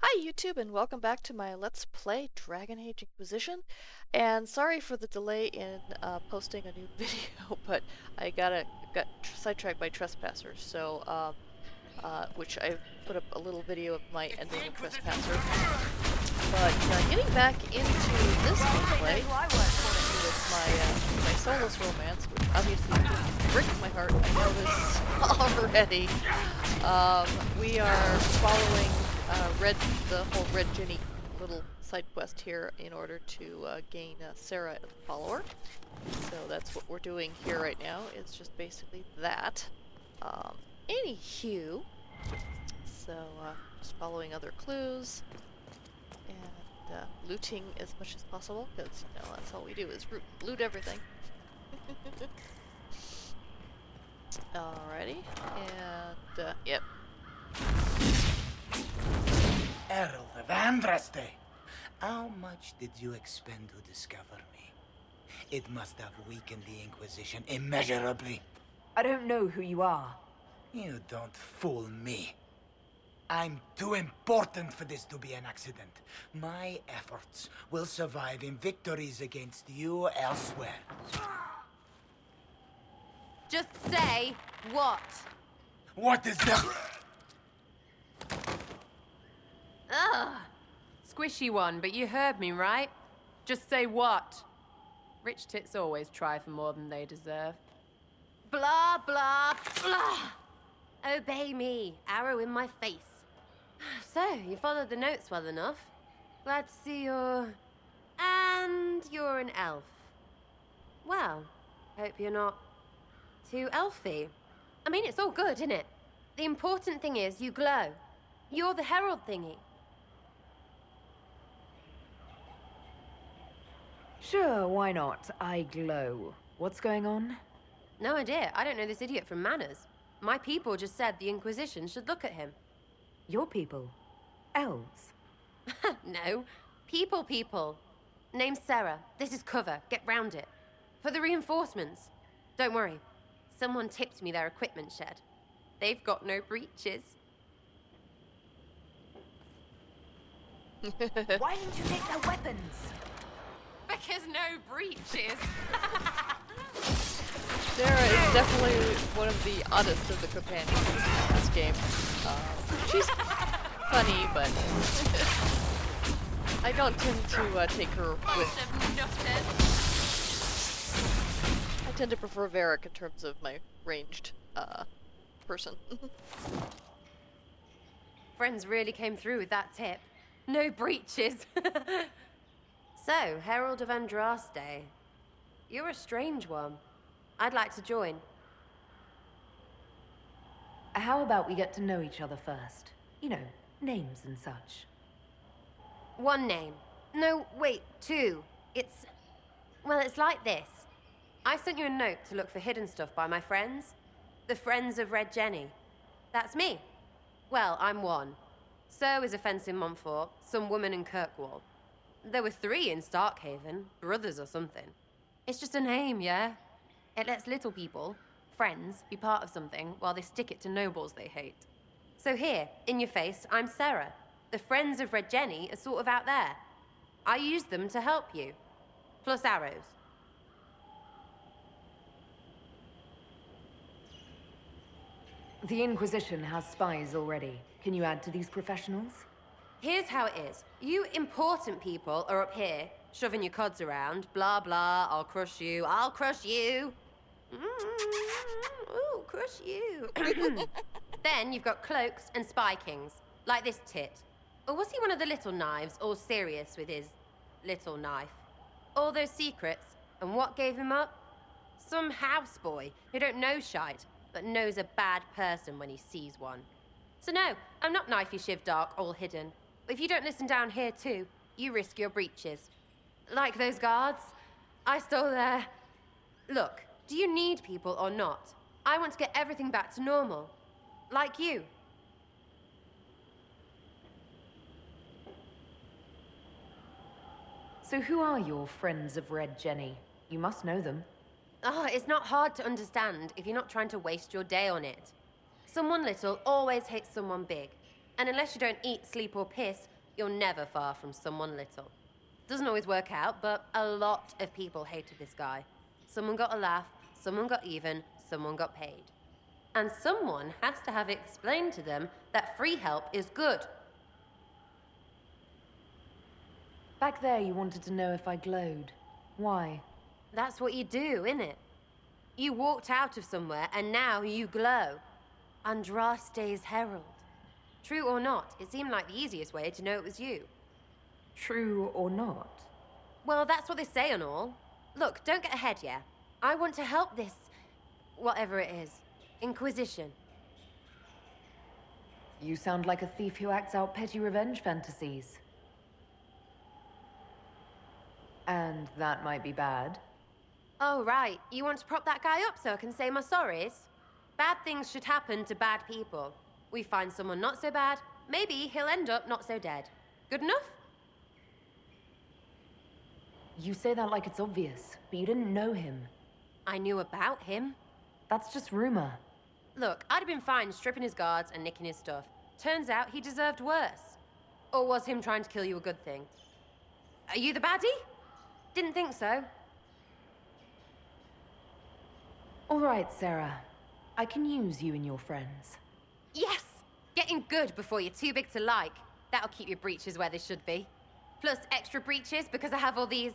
Hi YouTube and welcome back to my Let's Play Dragon Age Inquisition. And sorry for the delay in posting a new video, but I got sidetracked by Trespasser. Which I put up a little video of my ending in Trespasser. But getting back into this gameplay with my Solas romance, which obviously breaks my heart. I know this already. We are following the whole Red Jenny little side quest here in order to gain Sera as a follower. So that's what we're doing here right now. It's just basically that. Anywho, so just following other clues and looting as much as possible because that's all we do is loot everything. Alrighty, and yep. Earl of Andraste, how much did you expend to discover me? It must have weakened the Inquisition immeasurably. I don't know who you are. You don't fool me. I'm too important for this to be an accident. My efforts will survive in victories against you elsewhere. Just say what? What is that? Ugh. Squishy one, but you heard me, right? Just say what? Rich tits always try for more than they deserve. Blah, blah, blah. Obey me. Arrow in my face. So, you followed the notes well enough. Glad to see you're... And you're an elf. Well, hope you're not too elfy. I mean, it's all good, isn't it? The important thing is you glow. You're the herald thingy. Sure, why not? I glow. What's going on? No idea. I don't know this idiot from Manners. My people just said the Inquisition should look at him. Your people? Elves? No. People. Name's Sera. This is cover. Get round it. For the reinforcements. Don't worry. Someone tipped me their equipment shed. They've got no breaches. Why didn't you take their weapons? Because no breaches. Sera is definitely one of the oddest of the companions in this game. She's funny, but I don't tend to take her with... I tend to prefer Varric in terms of my ranged person. Friends really came through with that tip. No breaches. So, Herald of Andraste. You're a strange one. I'd like to join. How about we get to know each other first? You know, names and such. One name. No, wait, two. Well, it's like this. I sent you a note to look for hidden stuff by my friends. The Friends of Red Jenny. That's me. Well, I'm one. So is a fence in Montfort, some woman in Kirkwall. There were 3 in Starkhaven, brothers or something. It's just a name, yeah? It lets little people, friends, be part of something while they stick it to nobles they hate. So here, in your face, I'm Sera. The Friends of Red Jenny are sort of out there. I use them to help you. Plus arrows. The Inquisition has spies already. Can you add to these professionals? Here's how it is. You important people are up here, shoving your cods around. Blah, blah, I'll crush you. Ooh, crush you. Then you've got cloaks and spy kings, like this tit. Or was he one of the little knives, all serious with his little knife? All those secrets, and what gave him up? Some houseboy who don't know shite, but knows a bad person when he sees one. So no, I'm not knifey shiv dark, all hidden. If you don't listen down here too, you risk your breeches. Like those guards, I stole their... Look, do you need people or not? I want to get everything back to normal. Like you. So who are your Friends of Red Jenny? You must know them. It's not hard to understand if you're not trying to waste your day on it. Someone little always hates someone big. And unless you don't eat, sleep, or piss, you're never far from someone little. Doesn't always work out, but a lot of people hated this guy. Someone got a laugh, someone got even, someone got paid. And someone has to have explained to them that free help is good. Back there, you wanted to know if I glowed. Why? That's what you do, innit? You walked out of somewhere, and now you glow. Andraste's herald. True or not, it seemed like the easiest way to know it was you. True or not? Well, that's what they say and all. Look, don't get ahead, yeah? I want to help this... whatever it is. Inquisition. You sound like a thief who acts out petty revenge fantasies. And that might be bad. Oh, right. You want to prop that guy up so I can say my sorries? Bad things should happen to bad people. We find someone not so bad, maybe he'll end up not so dead. Good enough? You say that like it's obvious, but you didn't know him. I knew about him. That's just rumor. Look, I'd have been fine stripping his guards and nicking his stuff. Turns out he deserved worse. Or was him trying to kill you a good thing? Are you the baddie? Didn't think so. All right, Sera. I can use you and your friends. Yes! Getting good before you're too big to like. That'll keep your breeches where they should be. Plus extra breeches because I have all these...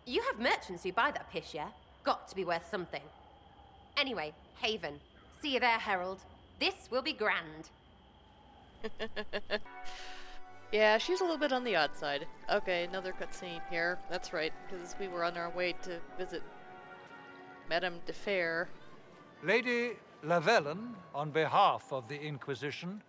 You have merchants who buy that piss, yeah? Got to be worth something. Anyway, Haven. See you there, Herald. This will be grand. Yeah, she's a little bit on the odd side. Okay, another cutscene here. That's right, because we were on our way to visit Madame de Fer. Lady Lavellen, on behalf of the Inquisition.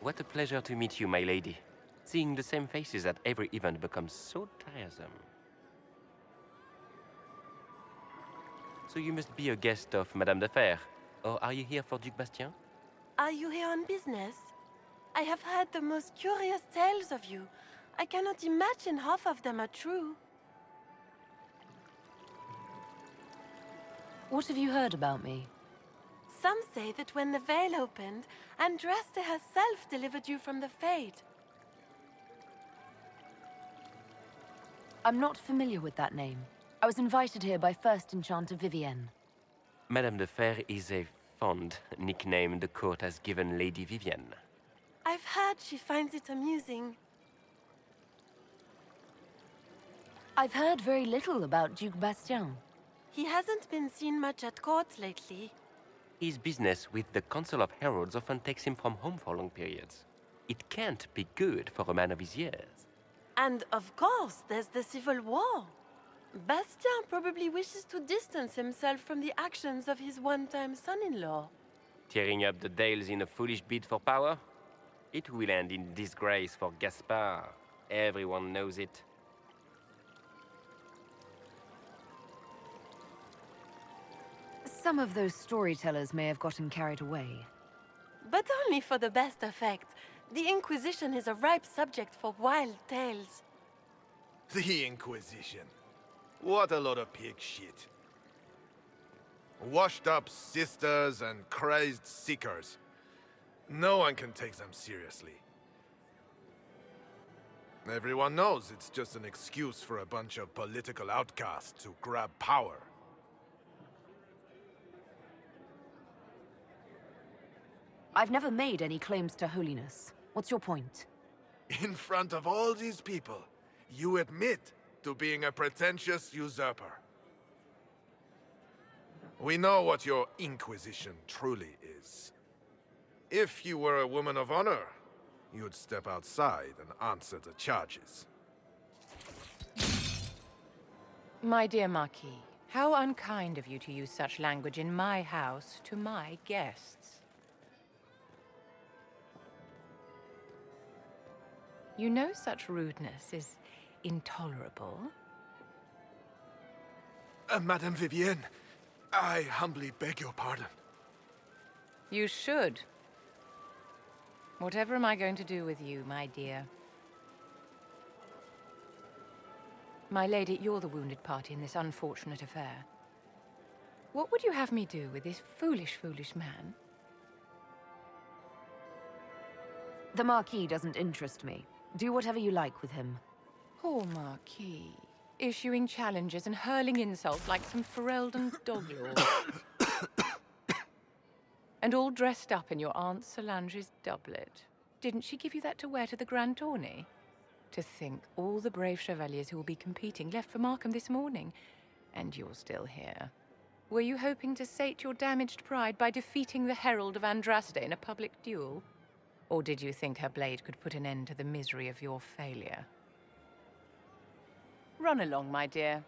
What a pleasure to meet you, my lady. Seeing the same faces at every event becomes so tiresome. So you must be a guest of Madame de Fer, or are you here for Duc Bastien? Are you here on business? I have heard the most curious tales of you. I cannot imagine half of them are true. What have you heard about me? Some say that when the veil opened, Andraste herself delivered you from the Fate. I'm not familiar with that name. I was invited here by First Enchanter Vivienne. Madame de Fer is a fond nickname the court has given Lady Vivienne. I've heard she finds it amusing. I've heard very little about Duc Bastien. He hasn't been seen much at court lately. His business with the Council of Heralds often takes him from home for long periods. It can't be good for a man of his years. And of course, there's the civil war. Bastien probably wishes to distance himself from the actions of his one-time son-in-law. Tearing up the Dales in a foolish bid for power? It will end in disgrace for Gaspard. Everyone knows it. Some of those storytellers may have gotten carried away. But only for the best effect. The Inquisition is a ripe subject for wild tales. The Inquisition. What a lot of pig shit. Washed up sisters and crazed seekers. No one can take them seriously. Everyone knows it's just an excuse for a bunch of political outcasts to grab power. I've never made any claims to holiness. What's your point? In front of all these people, you admit to being a pretentious usurper. We know what your Inquisition truly is. If you were a woman of honor, you'd step outside and answer the charges. My dear Marquis, how unkind of you to use such language in my house to my guests. You know such rudeness is intolerable. Madame Vivienne, I humbly beg your pardon. You should. Whatever am I going to do with you, my dear? My lady, you're the wounded party in this unfortunate affair. What would you have me do with this foolish, foolish man? The Marquis doesn't interest me. Do whatever you like with him. Poor Marquis. Issuing challenges and hurling insults like some Ferelden doglord. And all dressed up in your Aunt Solange's doublet. Didn't she give you that to wear to the Grand Tourney? To think all the brave chevaliers who will be competing left for Markham this morning, and you're still here. Were you hoping to sate your damaged pride by defeating the Herald of Andraste in a public duel? Or did you think her blade could put an end to the misery of your failure? Run along, my dear.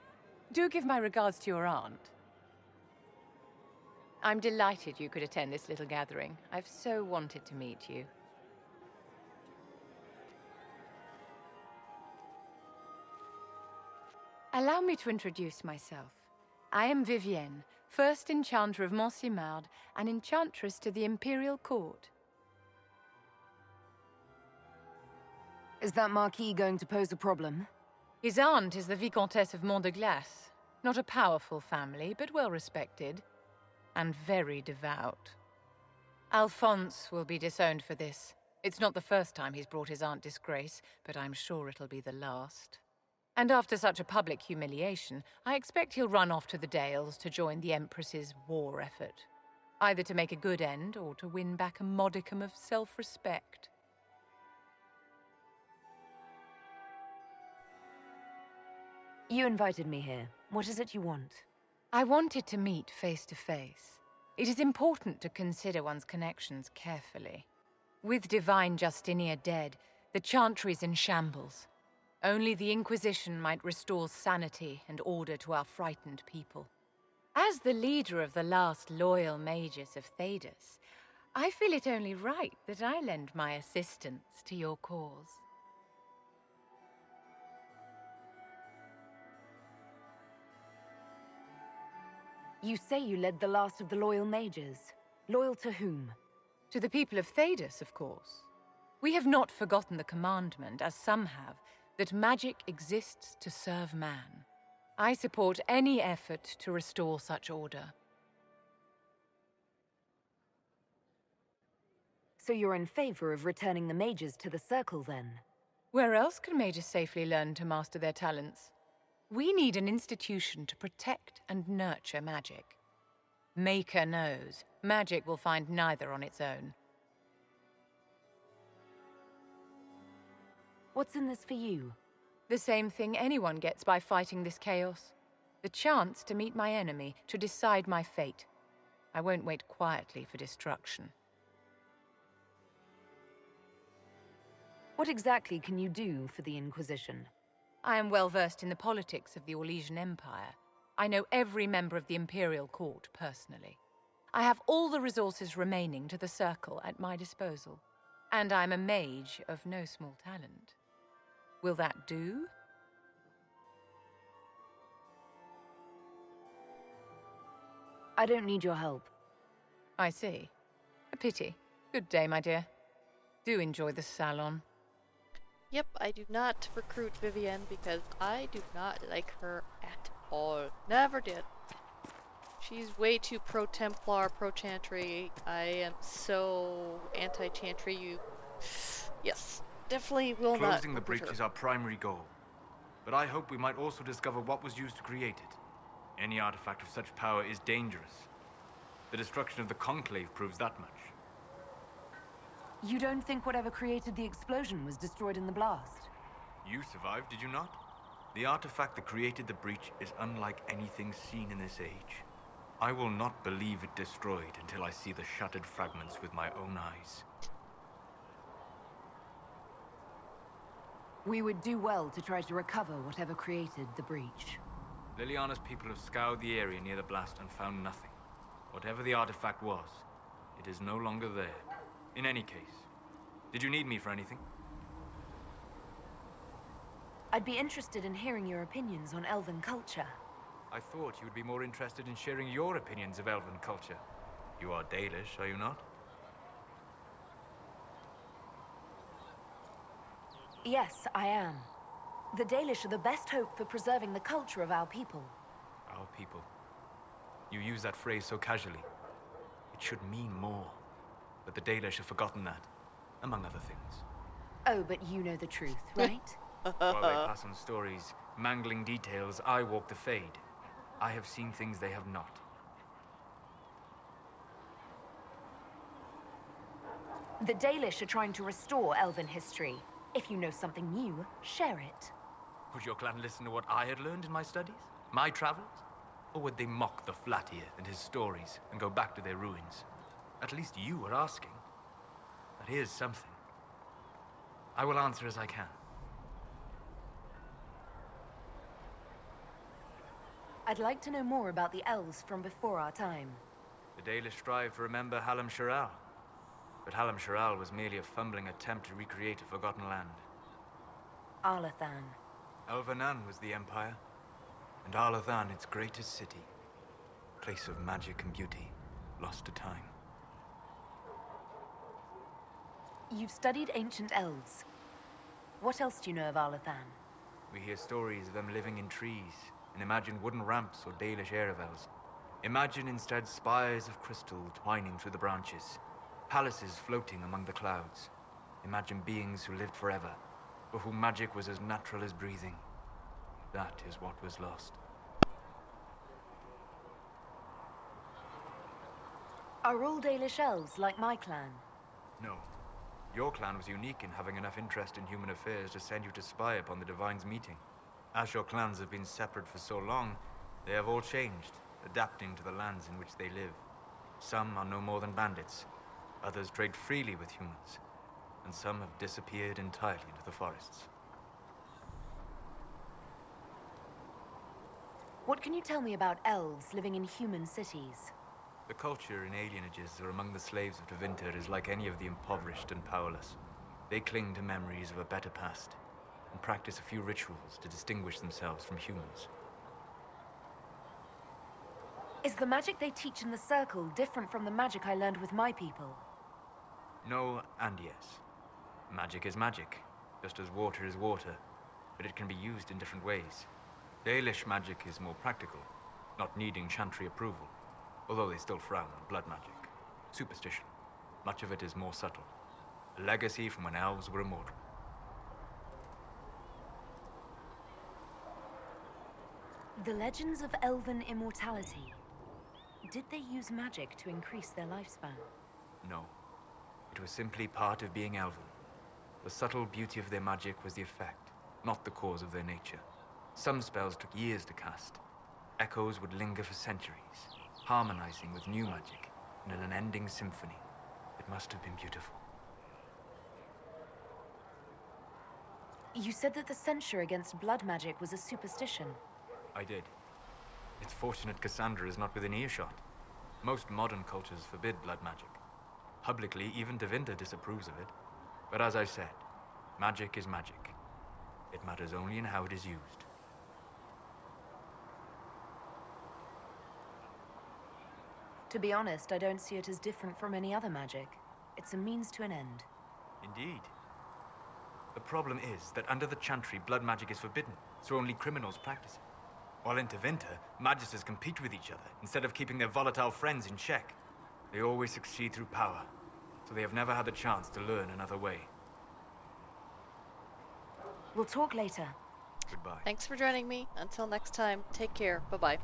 Do give my regards to your aunt. I'm delighted you could attend this little gathering. I've so wanted to meet you. Allow me to introduce myself. I am Vivienne, first Enchanter of Montsimard and Enchantress to the Imperial Court. Is that Marquis going to pose a problem? His aunt is the Vicomtesse of Mont de Glace. Not a powerful family, but well respected. And very devout. Alphonse will be disowned for this. It's not the first time he's brought his aunt disgrace, but I'm sure it'll be the last. And after such a public humiliation, I expect he'll run off to the Dales to join the Empress's war effort. Either to make a good end, or to win back a modicum of self-respect. You invited me here. What is it you want? I wanted to meet face to face. It is important to consider one's connections carefully. With Divine Justinia dead, the Chantry's in shambles. Only the Inquisition might restore sanity and order to our frightened people. As the leader of the last loyal mages of Thedas, I feel it only right that I lend my assistance to your cause. You say you led the last of the loyal mages. Loyal to whom? To the people of Thedas, of course. We have not forgotten the commandment, as some have, that magic exists to serve man. I support any effort to restore such order. So you're in favor of returning the mages to the Circle, then? Where else can mages safely learn to master their talents? We need an institution to protect and nurture magic. Maker knows, magic will find neither on its own. What's in this for you? The same thing anyone gets by fighting this chaos. The chance to meet my enemy, to decide my fate. I won't wait quietly for destruction. What exactly can you do for the Inquisition? I am well versed in the politics of the Orlesian Empire. I know every member of the Imperial Court personally. I have all the resources remaining to the Circle at my disposal. And I'm a mage of no small talent. Will that do? I don't need your help. I see. A pity. Good day, my dear. Do enjoy the salon. Yep, I do not recruit Vivienne because I do not like her at all. Never did. She's way too pro-Templar, pro-Chantry. I am so anti-Chantry, you... Yes, definitely will not Closing the recruit breach her. is our primary goal. But I hope we might also discover what was used to create it. Any artifact of such power is dangerous. The destruction of the Conclave proves that much. You don't think whatever created the explosion was destroyed in the blast? You survived, did you not? The artifact that created the breach is unlike anything seen in this age. I will not believe it destroyed until I see the shattered fragments with my own eyes. We would do well to try to recover whatever created the breach. Liliana's people have scoured the area near the blast and found nothing. Whatever the artifact was, it is no longer there. In any case, did you need me for anything? I'd be interested in hearing your opinions on elven culture. I thought you would be more interested in sharing your opinions of elven culture. You are Dalish, are you not? Yes, I am. The Dalish are the best hope for preserving the culture of our people. Our people. You use that phrase so casually. It should mean more. But the Dalish have forgotten that, among other things. Oh, but you know the truth, right? While they pass on stories, mangling details, I walk the Fade. I have seen things they have not. The Dalish are trying to restore elven history. If you know something new, share it. Would your clan listen to what I had learned in my studies? My travels? Or would they mock the Flatir and his stories and go back to their ruins? At least you are asking. That is something. I will answer as I can. I'd like to know more about the elves from before our time. The Dalish strive to remember Hallam Sharal. But Hallam Sharal was merely a fumbling attempt to recreate a forgotten land. Arlathan. Elvenan was the empire, and Arlathan its greatest city. Place of magic and beauty, lost to time. You've studied ancient elves. What else do you know of Arlathan? We hear stories of them living in trees, and imagine wooden ramps or Dalish Erebels. Imagine instead spires of crystal twining through the branches, palaces floating among the clouds. Imagine beings who lived forever, for whom magic was as natural as breathing. That is what was lost. Are all Dalish elves like my clan? No. Your clan was unique in having enough interest in human affairs to send you to spy upon the Divine's meeting. As your clans have been separate for so long, they have all changed, adapting to the lands in which they live. Some are no more than bandits, others trade freely with humans, and some have disappeared entirely into the forests. What can you tell me about elves living in human cities? The culture in alienages or among the slaves of Tevinter is like any of the impoverished and powerless. They cling to memories of a better past, and practice a few rituals to distinguish themselves from humans. Is the magic they teach in the Circle different from the magic I learned with my people? No and yes. Magic is magic, just as water is water, but it can be used in different ways. Dalish magic is more practical, not needing chantry approval, although they still frown on blood magic. Superstition. Much of it is more subtle. A legacy from when elves were immortal. The legends of elven immortality. Did they use magic to increase their lifespan? No. It was simply part of being elven. The subtle beauty of their magic was the effect, not the cause of their nature. Some spells took years to cast. Echoes would linger for centuries, harmonizing with new magic in an unending symphony. It must have been beautiful. You said that the censure against blood magic was a superstition. I did. It's fortunate Cassandra is not within earshot. Most modern cultures forbid blood magic. Publicly, even Tevinter disapproves of it. But as I said, magic is magic. It matters only in how it is used. To be honest, I don't see it as different from any other magic. It's a means to an end. Indeed. The problem is that under the Chantry, blood magic is forbidden, so only criminals practice it. While in Tevinter, magisters compete with each other instead of keeping their volatile friends in check. They always succeed through power, so they have never had the chance to learn another way. We'll talk later. Goodbye. Thanks for joining me. Until next time, take care. Bye-bye.